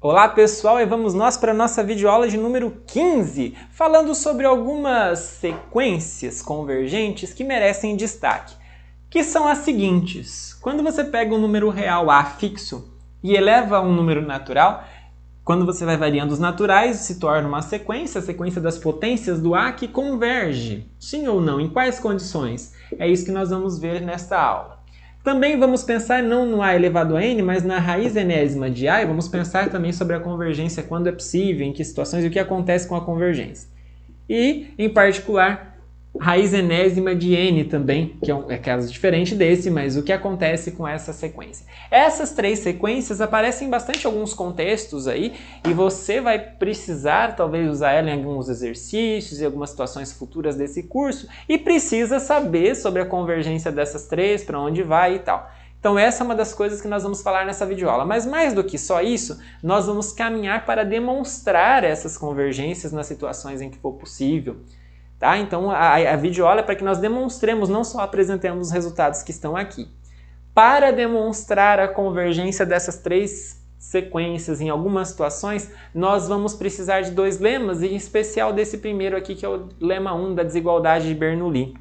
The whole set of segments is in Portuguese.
Olá pessoal, e vamos nós para a nossa videoaula de número 15, falando sobre algumas sequências convergentes que merecem destaque, que são as seguintes. Quando você pega um número real A fixo e eleva a um número natural, quando você vai variando os naturais, se torna uma sequência, a sequência das potências do A que converge. Sim ou não? Em quais condições? É isso que nós vamos ver nesta aula. Também vamos pensar não no A elevado a N, mas na raiz enésima de A, e vamos pensar também sobre a convergência, quando é possível, em que situações e o que acontece com a convergência. E, em particular, raiz enésima de N também, que é caso diferente desse, mas o que acontece com essa sequência. Essas três sequências aparecem bastante em alguns contextos aí, e você vai precisar talvez usar ela em alguns exercícios e algumas situações futuras desse curso, e precisa saber sobre a convergência dessas três, para onde vai e tal. Então essa é uma das coisas que nós vamos falar nessa videoaula, mas mais do que só isso, nós vamos caminhar para demonstrar essas convergências nas situações em que for possível. Tá? Então a videoaula é para que nós demonstremos, não só apresentemos os resultados que estão aqui. Para demonstrar a convergência dessas três sequências em algumas situações, nós vamos precisar de dois lemas, e em especial desse primeiro aqui, que é o lema 1 da desigualdade de Bernoulli.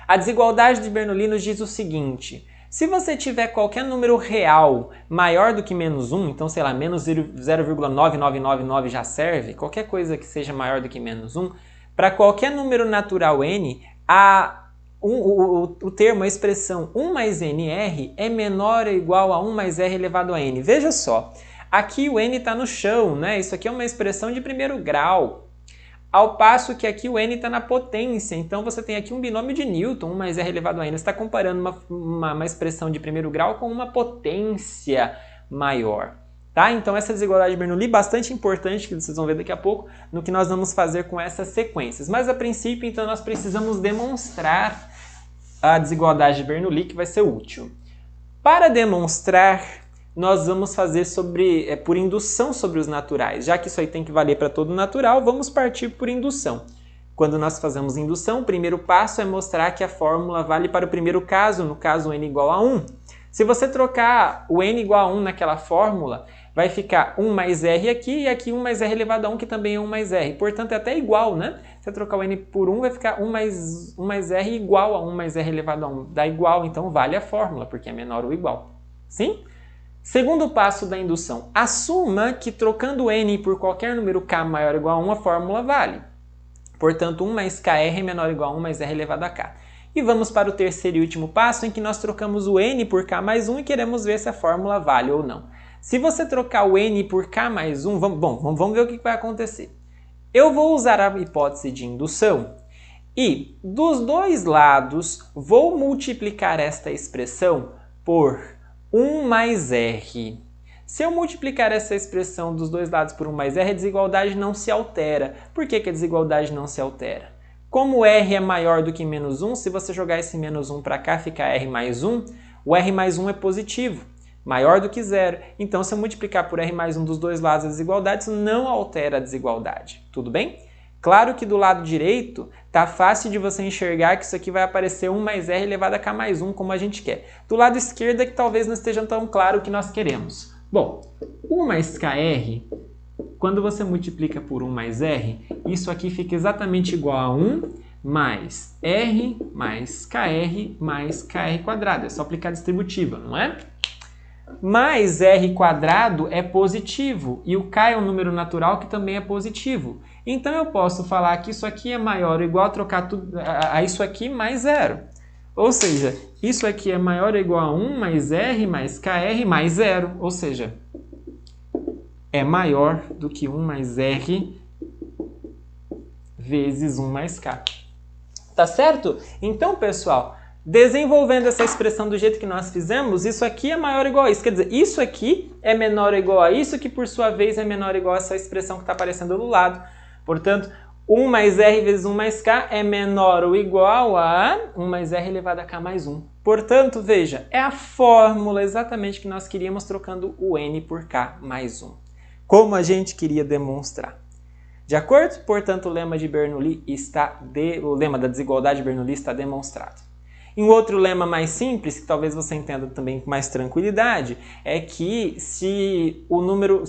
A desigualdade de Bernoulli nos diz o seguinte: se você tiver qualquer número real maior do que menos 1, então sei lá, menos 0,9999 já serve, qualquer coisa que seja maior do que menos 1, para qualquer número natural n, o termo, a expressão 1 mais nr é menor ou igual a 1 mais r elevado a n. Veja só, aqui o n está no chão, né? Isso aqui é uma expressão de primeiro grau, ao passo que aqui o n está na potência. Então você tem aqui um binômio de Newton, 1 mais r elevado a n. Você está comparando uma expressão de primeiro grau com uma potência maior. Tá? Então essa desigualdade de Bernoulli é bastante importante, que vocês vão ver daqui a pouco, no que nós vamos fazer com essas sequências. Mas a princípio, então, nós precisamos demonstrar a desigualdade de Bernoulli, que vai ser útil. Para demonstrar, nós vamos fazer por indução sobre os naturais. Já que isso aí tem que valer para todo natural, vamos partir por indução. Quando nós fazemos indução, o primeiro passo é mostrar que a fórmula vale para o primeiro caso, no caso n igual a 1. Se você trocar o n igual a 1 naquela fórmula, vai ficar 1 mais r aqui, e aqui 1 mais r elevado a 1, que também é 1 mais r. Portanto, é até igual, né? Se você trocar o n por 1, vai ficar 1 mais r igual a 1 mais r elevado a 1. Dá igual, então vale a fórmula, porque é menor ou igual. Sim? Segundo passo da indução. Assuma que trocando n por qualquer número k maior ou igual a 1, a fórmula vale. Portanto, 1 mais kr é menor ou igual a 1 mais r elevado a k. E vamos para o terceiro e último passo, em que nós trocamos o n por k mais 1 e queremos ver se a fórmula vale ou não. Se você trocar o n por k mais 1, vamos ver o que vai acontecer. Eu vou usar a hipótese de indução e, dos dois lados, vou multiplicar esta expressão por 1 mais r. Se eu multiplicar essa expressão dos dois lados por 1 mais r, a desigualdade não se altera. Por que a desigualdade não se altera? Como r é maior do que menos 1, se você jogar esse menos 1 para cá, fica r mais 1, o r mais 1 é positivo, maior do que zero. Então, se eu multiplicar por r mais 1 dos dois lados da desigualdade, isso não altera a desigualdade. Tudo bem? Claro que do lado direito, tá fácil de você enxergar que isso aqui vai aparecer 1 mais r elevado a k mais 1, como a gente quer. Do lado esquerdo é que talvez não esteja tão claro o que nós queremos. Bom, 1 mais kr... Quando você multiplica por 1 mais r, isso aqui fica exatamente igual a 1 mais r mais kr quadrado. É só aplicar a distributiva, não é? Mais r quadrado é positivo e o k é um número natural que também é positivo. Então eu posso falar que isso aqui é maior ou igual a trocar tudo a isso aqui mais zero. Ou seja, isso aqui é maior ou igual a 1 mais r mais kr mais zero. Ou seja, é maior do que 1 mais r vezes 1 mais k. Tá certo? Então, pessoal, desenvolvendo essa expressão do jeito que nós fizemos, isso aqui é maior ou igual a isso. Quer dizer, isso aqui é menor ou igual a isso, que por sua vez é menor ou igual a essa expressão que está aparecendo do lado. Portanto, 1 mais r vezes 1 mais k é menor ou igual a 1 mais r elevado a k mais 1. Portanto, veja, é a fórmula exatamente que nós queríamos trocando o n por k mais 1. Como a gente queria demonstrar. De acordo? Portanto, o lema de Bernoulli o lema da desigualdade de Bernoulli está demonstrado. E um outro lema mais simples, que talvez você entenda também com mais tranquilidade, é que se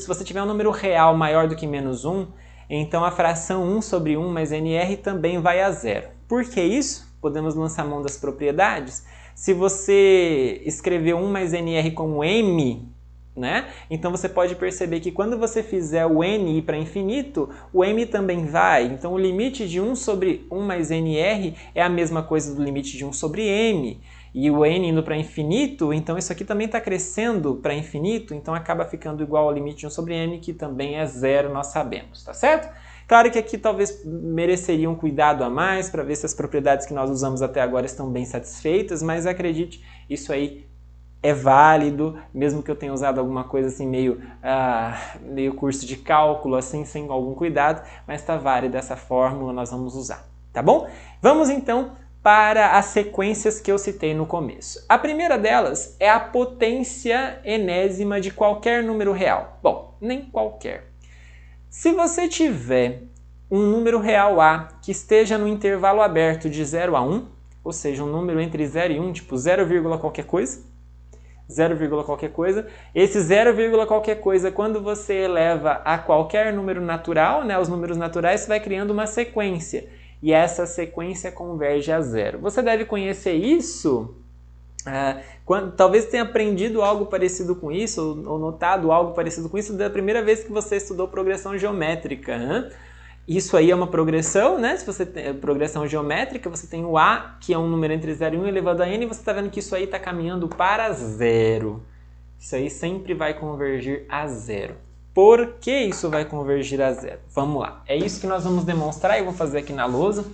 você tiver um número real maior do que menos 1, então a fração 1 sobre 1 mais NR também vai a zero. Por que isso? Podemos lançar mão das propriedades. Se você escrever 1 mais NR como M, né? Então você pode perceber que quando você fizer o n ir para infinito, o m também vai. Então o limite de 1 sobre 1 mais nr é a mesma coisa do limite de 1 sobre m. E o n indo para infinito, então isso aqui também está crescendo para infinito, então acaba ficando igual ao limite de 1 sobre m, que também é zero, nós sabemos, tá certo? Claro que aqui talvez mereceria um cuidado a mais para ver se as propriedades que nós usamos até agora estão bem satisfeitas, mas acredite, isso aí é válido, mesmo que eu tenha usado alguma coisa assim meio curso de cálculo, assim, sem algum cuidado, mas está válida essa fórmula, nós vamos usar, tá bom? Vamos então para as sequências que eu citei no começo. A primeira delas é a potência enésima de qualquer número real. Bom, nem qualquer. Se você tiver um número real A que esteja no intervalo aberto de 0 a 1, ou seja, um número entre 0 e 1, tipo 0, qualquer coisa, 0, qualquer coisa. Esse 0, qualquer coisa, quando você eleva a qualquer número natural, né, os números naturais, você vai criando uma sequência. E essa sequência converge a zero. Você deve conhecer isso, talvez tenha aprendido algo parecido com isso, ou notado algo parecido com isso da primeira vez que você estudou progressão geométrica, né? Isso aí é uma progressão, né? Se você tem progressão geométrica, você tem o A, que é um número entre 0 e 1 elevado a n, e você está vendo que isso aí está caminhando para zero. Isso aí sempre vai convergir a zero. Por que isso vai convergir a zero? Vamos lá. É isso que nós vamos demonstrar e eu vou fazer aqui na lousa,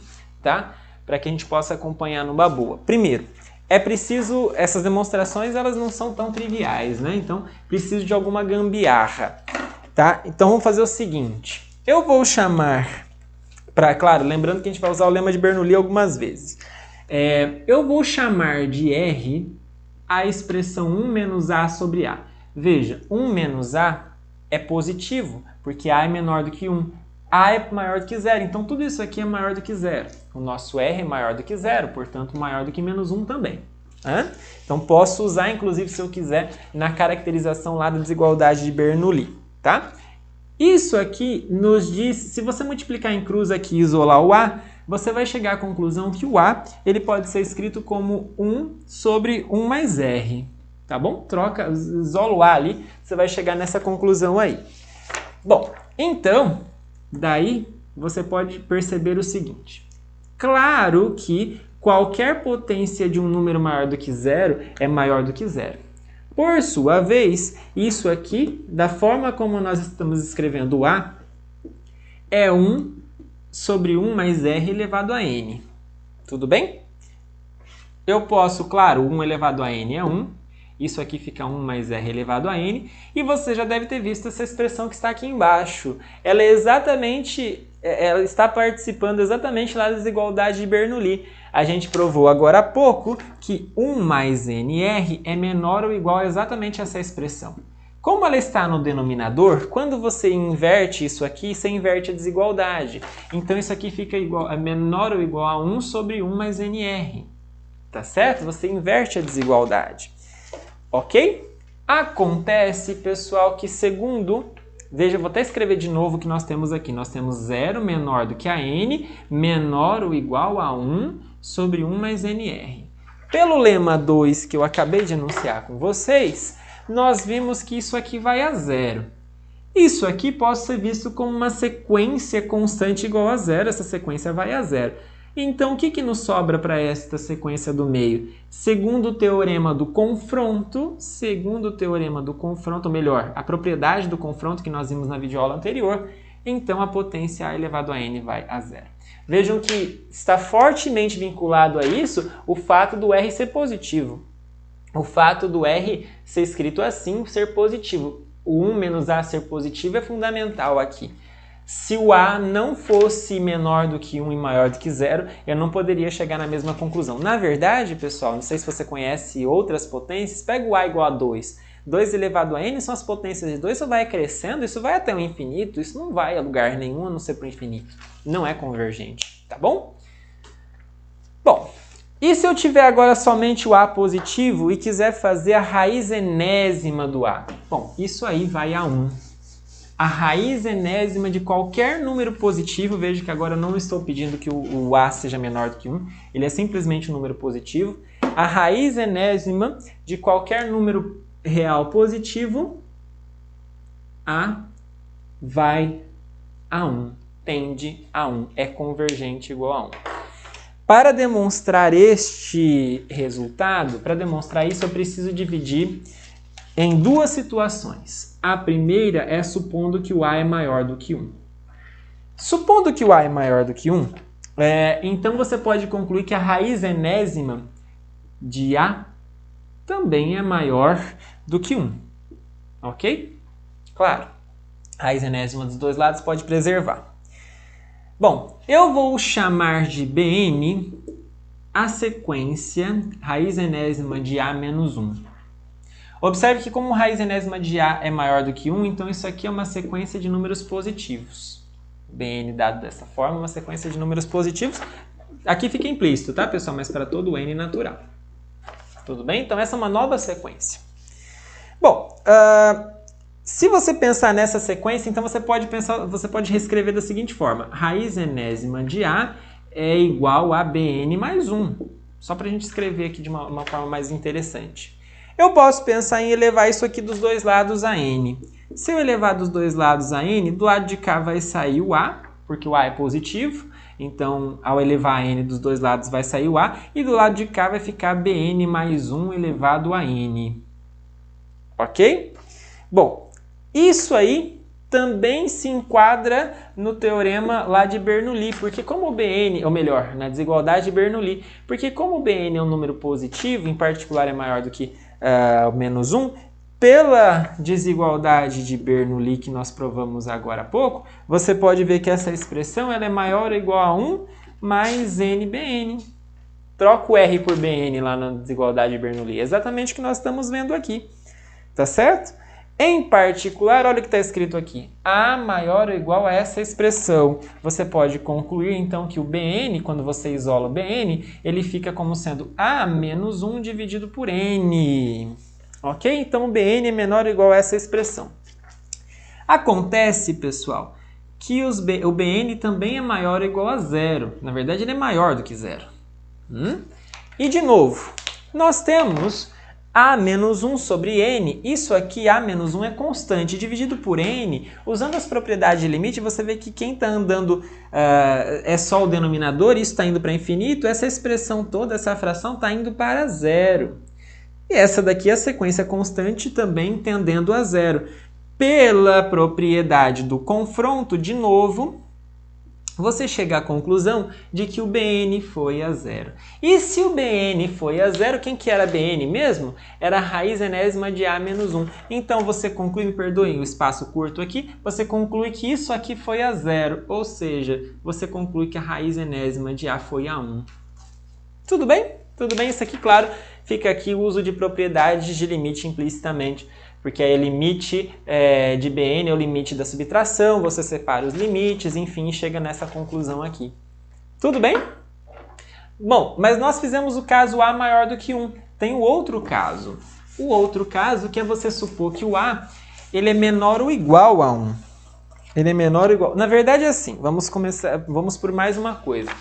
tá? Para que a gente possa acompanhar numa boa. Primeiro, é preciso... Essas demonstrações, elas não são tão triviais, né? Então, preciso de alguma gambiarra, tá? Então, vamos fazer o seguinte... Eu vou chamar, claro, lembrando que a gente vai usar o lema de Bernoulli algumas vezes. Eu vou chamar de R a expressão 1 menos A sobre A. Veja, 1 menos A é positivo, porque A é menor do que 1. A é maior do que 0, então tudo isso aqui é maior do que 0. O nosso R é maior do que 0, portanto maior do que menos 1 também. Então posso usar, inclusive, se eu quiser, na caracterização lá da desigualdade de Bernoulli, tá? Isso aqui nos diz, se você multiplicar em cruz aqui e isolar o A, você vai chegar à conclusão que o A ele pode ser escrito como 1 sobre 1 mais R. Tá bom? Isola o A ali, você vai chegar nessa conclusão aí. Bom, então, daí você pode perceber o seguinte. Claro que qualquer potência de um número maior do que 0 é maior do que 0. Por sua vez, isso aqui, da forma como nós estamos escrevendo o A, é 1 sobre 1 mais R elevado a N. Tudo bem? Eu posso, claro, 1 elevado a N é 1. Isso aqui fica 1 mais R elevado a N. E você já deve ter visto essa expressão que está aqui embaixo. Ela está participando exatamente lá da desigualdade de Bernoulli. A gente provou agora há pouco que 1 mais NR é menor ou igual a exatamente essa expressão. Como ela está no denominador, quando você inverte isso aqui, você inverte a desigualdade. Então isso aqui fica menor ou igual a 1 sobre 1 mais NR. Tá certo? Você inverte a desigualdade. Ok? Acontece, pessoal, que veja, vou até escrever de novo o que nós temos aqui. Nós temos 0 menor do que a n, menor ou igual a 1 sobre 1 mais nr. Pelo lema 2 que eu acabei de enunciar com vocês, nós vimos que isso aqui vai a zero. Isso aqui pode ser visto como uma sequência constante igual a zero. Essa sequência vai a zero. Então, o que nos sobra para esta sequência do meio? Segundo o teorema do confronto, ou melhor, a propriedade do confronto que nós vimos na videoaula anterior, então a potência A elevado a n vai a zero. Vejam que está fortemente vinculado a isso o fato do R ser positivo. O fato do R ser escrito assim, ser positivo. O 1 menos A ser positivo é fundamental aqui. Se o A não fosse menor do que 1 e maior do que 0, eu não poderia chegar na mesma conclusão. Na verdade, pessoal, não sei se você conhece outras potências, pega o A igual a 2. 2 elevado a n são as potências de 2, isso vai crescendo, isso vai até o infinito, isso não vai a lugar nenhum a não ser para o infinito. Não é convergente, tá bom? Bom, E se eu tiver agora somente o A positivo e quiser fazer a raiz enésima do A? Bom, isso aí vai a 1. A raiz enésima de qualquer número positivo, veja que agora eu não estou pedindo que o A seja menor do que 1, ele é simplesmente um número positivo. A raiz enésima de qualquer número real positivo, A vai a 1, tende a 1, é convergente igual a 1. Para demonstrar este resultado, para demonstrar isso, eu preciso dividir em duas situações. A primeira é supondo que o A é maior do que 1. Supondo que o A é maior do que 1, então você pode concluir que a raiz enésima de A também é maior do que 1. Ok? Claro, a raiz enésima dos dois lados pode preservar. Bom, eu vou chamar de Bn a sequência raiz enésima de A menos 1. Observe que como raiz enésima de A é maior do que 1, então isso aqui é uma sequência de números positivos. Bn dado dessa forma, uma sequência de números positivos. Aqui fica implícito, tá, pessoal? Mas para todo n natural. Tudo bem? Então essa é uma nova sequência. Bom, se você pensar nessa sequência, então você pode reescrever da seguinte forma. Raiz enésima de A é igual a Bn mais 1. Só para a gente escrever aqui de uma forma mais interessante. Eu posso pensar em elevar isso aqui dos dois lados a n. Se eu elevar dos dois lados a n, do lado de cá vai sair o A, porque o A é positivo. Então, ao elevar a n dos dois lados vai sair o A. E do lado de cá vai ficar Bn mais 1 elevado a n. Ok? Bom, isso aí também se enquadra no teorema lá de Bernoulli, porque como o Bn, ou melhor, na desigualdade de Bernoulli, porque como o Bn é um número positivo, em particular é maior do que menos 1, pela desigualdade de Bernoulli que nós provamos agora há pouco, você pode ver que essa expressão ela é maior ou igual a 1 mais nBn. Troca o R por Bn lá na desigualdade de Bernoulli. É exatamente o que nós estamos vendo aqui. Tá certo? Em particular, olha o que está escrito aqui. A maior ou igual a essa expressão. Você pode concluir, então, que o Bn, quando você isola o Bn, ele fica como sendo A menos 1 dividido por N. Ok? Então, o Bn é menor ou igual a essa expressão. Acontece, pessoal, que o Bn também é maior ou igual a 0. Na verdade, ele é maior do que 0. E, de novo, nós temos A menos 1 sobre n, isso aqui, A menos 1 é constante, dividido por n, usando as propriedades de limite, você vê que quem está andando é só o denominador, isso está indo para infinito, essa expressão toda, essa fração está indo para 0. E essa daqui é a sequência constante também tendendo a 0. Pela propriedade do confronto, de novo, você chega à conclusão de que o Bn foi a 0. E se o Bn foi a 0, quem que era Bn mesmo? Era a raiz enésima de A menos 1. Então você conclui, me perdoem o espaço curto aqui, você conclui que isso aqui foi a 0. Ou seja, você conclui que a raiz enésima de A foi a 1. Tudo bem? Tudo bem? Isso aqui, claro, fica aqui o uso de propriedades de limite implicitamente. Porque aí o limite de Bn é o limite da subtração, você separa os limites, enfim, chega nessa conclusão aqui. Tudo bem? Bom, mas nós fizemos o caso A maior do que 1. Tem o outro caso. O outro caso que é você supor que o A ele é menor ou igual a 1. Ele é menor ou igual... Na verdade é assim, vamos por mais uma coisa.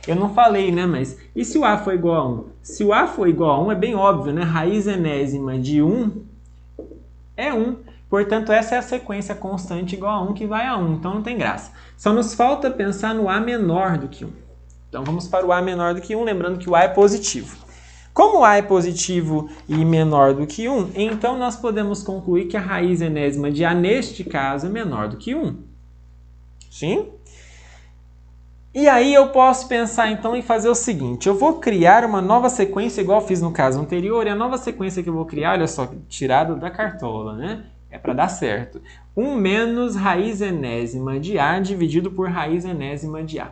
Eu não falei, né, mas e se o A for igual a 1? Se o A for igual a 1 é bem óbvio, né? Raiz enésima de 1 é 1. Portanto, essa é a sequência constante igual a 1 que vai a 1. Então, não tem graça. Só nos falta pensar no A menor do que 1. Então, vamos para o A menor do que 1, lembrando que o A é positivo. Como o A é positivo e menor do que 1, então nós podemos concluir que a raiz enésima de A, neste caso, é menor do que 1. Sim? E aí eu posso pensar então em fazer o seguinte, eu vou criar uma nova sequência igual eu fiz no caso anterior, e a nova sequência que eu vou criar, olha só, tirado da cartola, né? É para dar certo. 1 menos raiz enésima de A dividido por raiz enésima de A.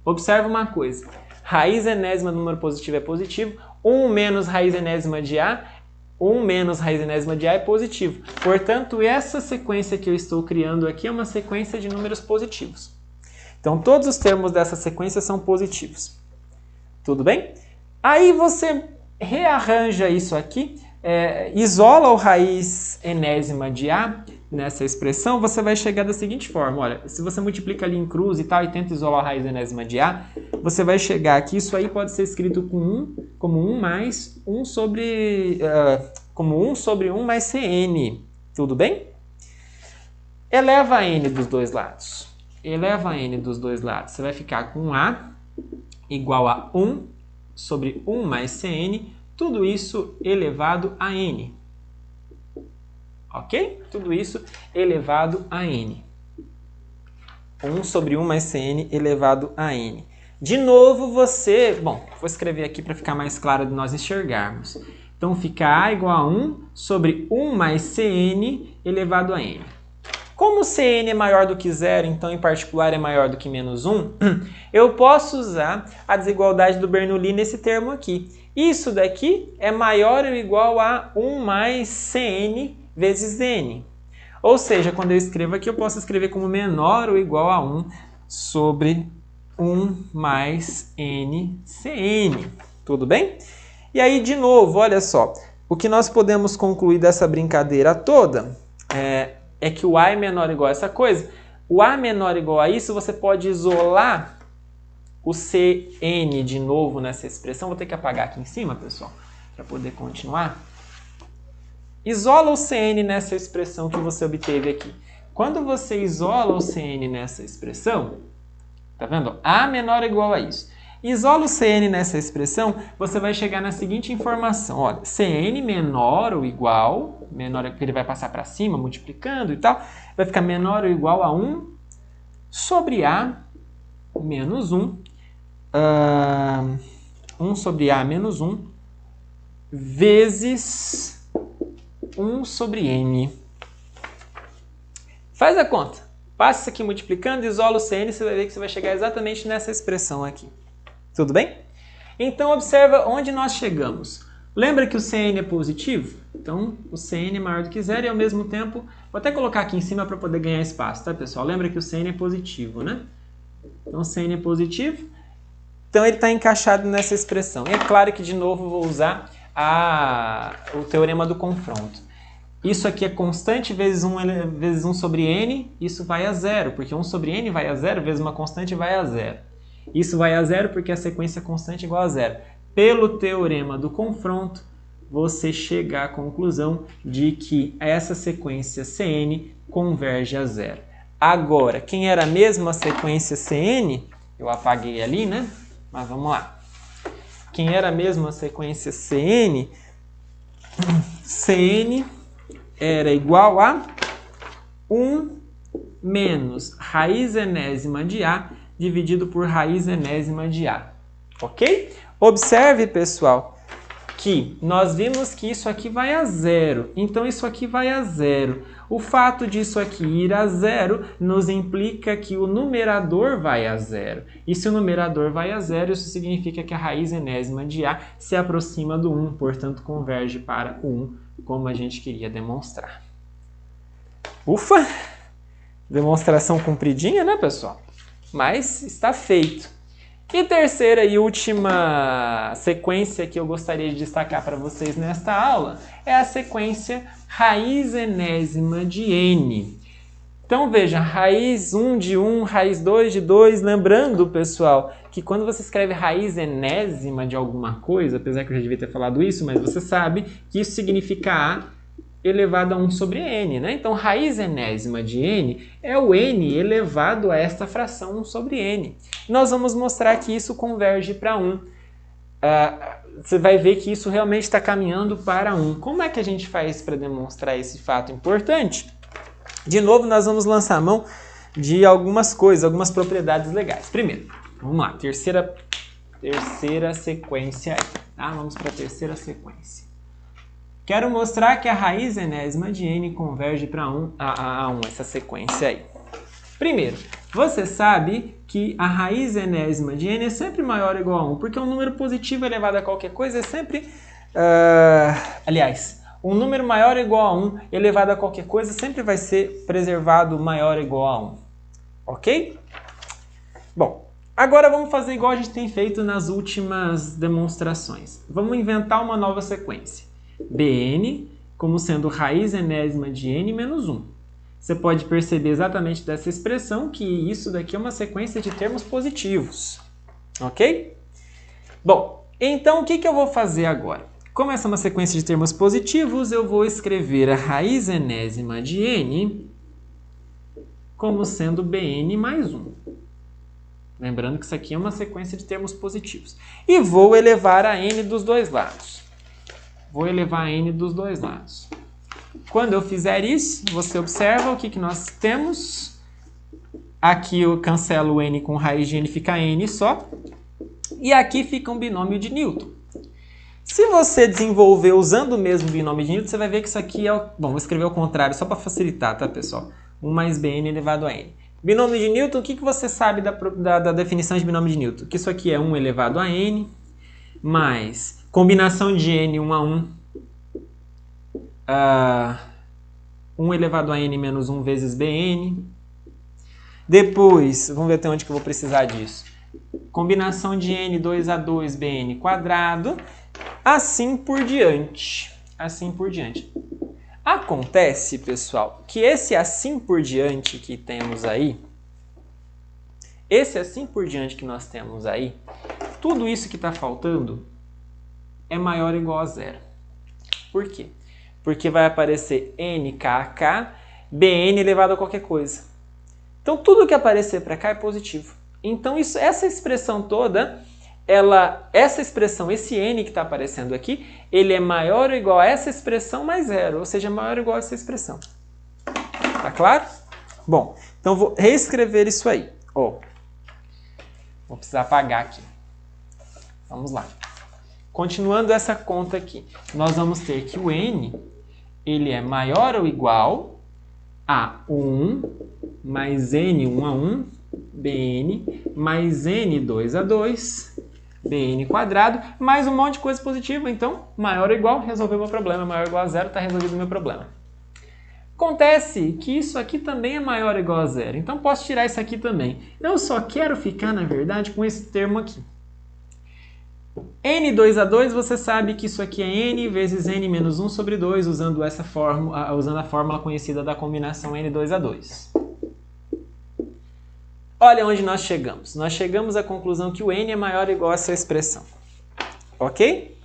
Observe uma coisa, raiz enésima do número positivo é positivo, 1 menos raiz enésima de A, 1 menos raiz enésima de A é positivo. Portanto, essa sequência que eu estou criando aqui é uma sequência de números positivos. Então, todos os termos dessa sequência são positivos. Tudo bem? Aí você rearranja isso aqui, isola o raiz enésima de A nessa expressão, você vai chegar da seguinte forma, olha, se você multiplica ali em cruz e tal e tenta isolar a raiz enésima de A, você vai chegar aqui, isso aí pode ser escrito como 1 mais 1 sobre, como 1 sobre 1 mais Cn, tudo bem? Eleva a n dos dois lados. Eleva a n dos dois lados. Você vai ficar com A igual a 1 sobre 1 mais Cn, tudo isso elevado a n. Ok? Tudo isso elevado a n. 1 sobre 1 mais Cn elevado a n. De novo você... Bom, vou escrever aqui para ficar mais claro de nós enxergarmos. Então fica A igual a 1 sobre 1 mais Cn elevado a n. Como Cn é maior do que zero, então em particular é maior do que menos 1, eu posso usar a desigualdade do Bernoulli nesse termo aqui. Isso daqui é maior ou igual a 1 mais Cn vezes n. Ou seja, quando eu escrevo aqui, eu posso escrever como menor ou igual a 1 sobre 1 mais nCn. Tudo bem? E aí, de novo, olha só. O que nós podemos concluir dessa brincadeira toda é que o A é menor ou igual a essa coisa. O A menor ou igual a isso, você pode isolar o Cn de novo nessa expressão. Vou ter que apagar aqui em cima, pessoal, para poder continuar. Isola o Cn nessa expressão que você obteve aqui. Quando você isola o Cn nessa expressão, tá vendo? A menor ou igual a isso. Isola o Cn nessa expressão, você vai chegar na seguinte informação. Olha, Cn menor ou igual, menor porque ele vai passar para cima, multiplicando e tal, vai ficar menor ou igual a 1 sobre A menos 1. 1 sobre A menos 1 vezes 1 sobre N. Faz a conta. Passa isso aqui multiplicando, isola o Cn, você vai ver que você vai chegar exatamente nessa expressão aqui. Tudo bem? Então, observa onde nós chegamos. Lembra que o Cn é positivo? Então, o Cn é maior do que zero e, ao mesmo tempo, vou até colocar aqui em cima para poder ganhar espaço, tá, pessoal? Lembra que o Cn é positivo, né? Então, o Cn é positivo. Então, ele está encaixado nessa expressão. E é claro que, de novo, vou usar o teorema do confronto. Isso aqui é constante vezes 1 sobre n, isso vai a zero, porque 1 sobre n vai a zero, vezes uma constante vai a zero. Isso vai a zero porque a sequência constante é igual a zero. Pelo teorema do confronto, você chega à conclusão de que essa sequência Cn converge a zero. Agora, quem era a mesma sequência Cn, eu apaguei ali, né? Mas vamos lá. Quem era a mesma sequência Cn, Cn era igual a 1 menos raiz enésima de A dividido por raiz enésima de A. Ok? Observe, pessoal, que nós vimos que isso aqui vai a zero. Então, isso aqui vai a zero. O fato disso aqui ir a zero nos implica que o numerador vai a zero. E se o numerador vai a zero, isso significa que a raiz enésima de A se aproxima do 1, portanto, converge para o 1, como a gente queria demonstrar. Ufa! Demonstração compridinha, né, pessoal? Mas está feito. E terceira e última sequência que eu gostaria de destacar para vocês nesta aula é a sequência raiz enésima de n. Então veja, raiz 1 de 1, raiz 2 de 2, lembrando, pessoal, que quando você escreve raiz enésima de alguma coisa, apesar que eu já devia ter falado isso, mas você sabe que isso significa A elevado a 1 sobre n, né? Então, raiz enésima de n é o n elevado a esta fração 1 sobre n. Nós vamos mostrar que isso converge para 1. Você vai ver que isso realmente está caminhando para 1. Como é que a gente faz para demonstrar esse fato importante? De novo, nós vamos lançar a mão de algumas coisas, algumas propriedades legais. Primeiro, vamos lá, terceira sequência aí, tá? Vamos para a terceira sequência. Quero mostrar que a raiz enésima de n converge para 1, essa sequência aí. Primeiro, você sabe que a raiz enésima de n é sempre maior ou igual a 1, porque um número positivo elevado a qualquer coisa é sempre... aliás, um número maior ou igual a 1 elevado a qualquer coisa sempre vai ser preservado maior ou igual a 1. Ok? Bom, Agora vamos fazer igual a gente tem feito nas últimas demonstrações. Vamos inventar uma nova sequência. Bn como sendo raiz enésima de n menos 1. Você pode perceber exatamente dessa expressão que isso daqui é uma sequência de termos positivos. Ok? Bom, então o que eu vou fazer agora? Como essa é uma sequência de termos positivos, eu vou escrever a raiz enésima de n como sendo bn mais 1. Lembrando que isso aqui é uma sequência de termos positivos. E vou elevar a n dos dois lados. Vou elevar a n dos dois lados. Quando eu fizer isso, você observa o que nós temos. Aqui eu cancelo o n com raiz de n, fica n só. E aqui fica um binômio de Newton. Se você desenvolver usando o mesmo binômio de Newton, você vai ver que isso aqui é... Bom, vou escrever ao contrário, só para facilitar, tá, pessoal? 1 mais bn elevado a n. Binômio de Newton, o que você sabe da definição de binômio de Newton? Que isso aqui é 1 elevado a n, mais combinação de n 1 a 1, 1 elevado a n menos 1 vezes bn. Depois, vamos ver até onde que eu vou precisar disso. Combinação de n 2 a 2 bn quadrado, assim por diante. Assim por diante. Acontece, pessoal, que esse assim por diante que temos aí, esse assim por diante que nós temos aí, tudo isso que está faltando é maior ou igual a zero. Por quê? Porque vai aparecer nkk, bn elevado a qualquer coisa. Então, tudo que aparecer para cá é positivo. Então, essa expressão toda, essa expressão, esse n que está aparecendo aqui, ele é maior ou igual a essa expressão mais zero, ou seja, maior ou igual a essa expressão. Tá claro? Bom, então vou reescrever isso aí. Vou precisar apagar aqui. Vamos lá. Continuando essa conta aqui, nós vamos ter que o n, ele é maior ou igual a 1 mais n 1 a 1, bn, mais n 2 a 2, bn quadrado, mais um monte de coisa positiva. Então, maior ou igual, resolveu o meu problema. Maior ou igual a zero, está resolvido o meu problema. Acontece que isso aqui também é maior ou igual a zero. Então, posso tirar isso aqui também. Eu só quero ficar, na verdade, com esse termo aqui. n 2 a 2, você sabe que isso aqui é n vezes n menos 1 sobre 2, usando a fórmula conhecida da combinação n 2 a 2. Olha onde nós chegamos. Nós chegamos à conclusão que o n é maior ou igual a essa expressão. Ok?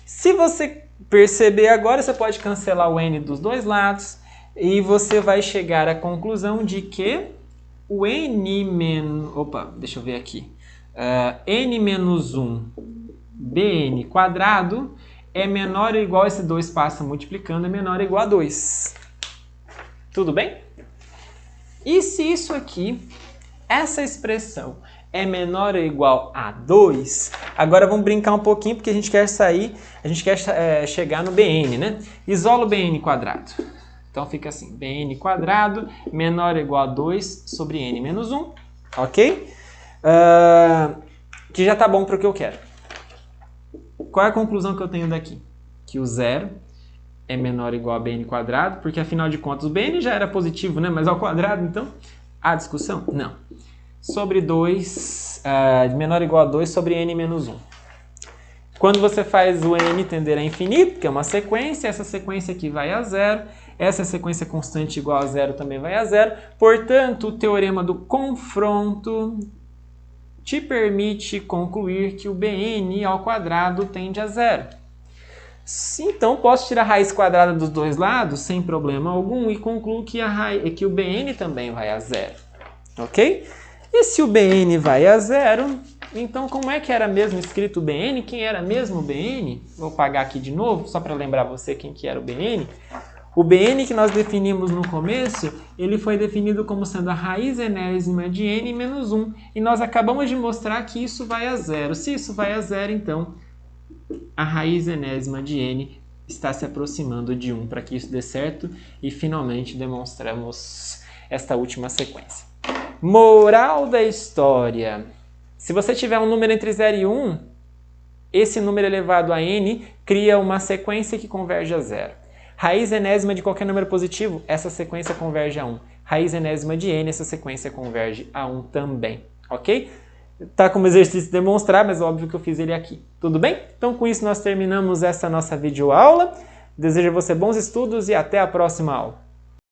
Se você perceber agora, você pode cancelar o n dos dois lados e você vai chegar à conclusão de que o n menos... Opa, deixa eu ver aqui. N menos 1 bn quadrado é menor ou igual, esse 2 passa multiplicando, é menor ou igual a 2. Tudo bem? E se isso aqui, essa expressão, é menor ou igual a 2, agora vamos brincar um pouquinho porque a gente quer chegar no bn, né? Isola o bn quadrado. Então fica assim, bn quadrado menor ou igual a 2 sobre n menos 1, ok? Que já está bom para o que eu quero. Qual é a conclusão que eu tenho daqui? Que o zero é menor ou igual a bn quadrado, porque afinal de contas o bn já era positivo, né? Mas ao quadrado, então, há discussão? Não. Sobre 2, menor ou igual a 2 sobre n menos 1. Quando você faz o n tender a infinito, que é uma sequência, essa sequência aqui vai a zero, essa sequência constante igual a zero também vai a zero, portanto, o teorema do confronto te permite concluir que o bn ao quadrado tende a zero. Então, posso tirar a raiz quadrada dos dois lados sem problema algum e concluo que o bn também vai a zero. Ok? E se o bn vai a zero, então como é que era mesmo escrito o bn? Quem era mesmo o bn? Vou apagar aqui de novo, só para lembrar você quem que era o bn. O bn que nós definimos no começo, ele foi definido como sendo a raiz enésima de n menos 1. E nós acabamos de mostrar que isso vai a zero. Se isso vai a zero, então a raiz enésima de n está se aproximando de 1 para que isso dê certo. E finalmente demonstramos esta última sequência. Moral da história. Se você tiver um número entre 0 e 1, esse número elevado a n cria uma sequência que converge a zero. Raiz enésima de qualquer número positivo, essa sequência converge a 1. Raiz enésima de n, essa sequência converge a 1 também, ok? tá como exercício demonstrar, mas óbvio que eu fiz ele aqui. Tudo bem? Então com isso nós terminamos essa nossa videoaula. Desejo a você bons estudos e até a próxima aula.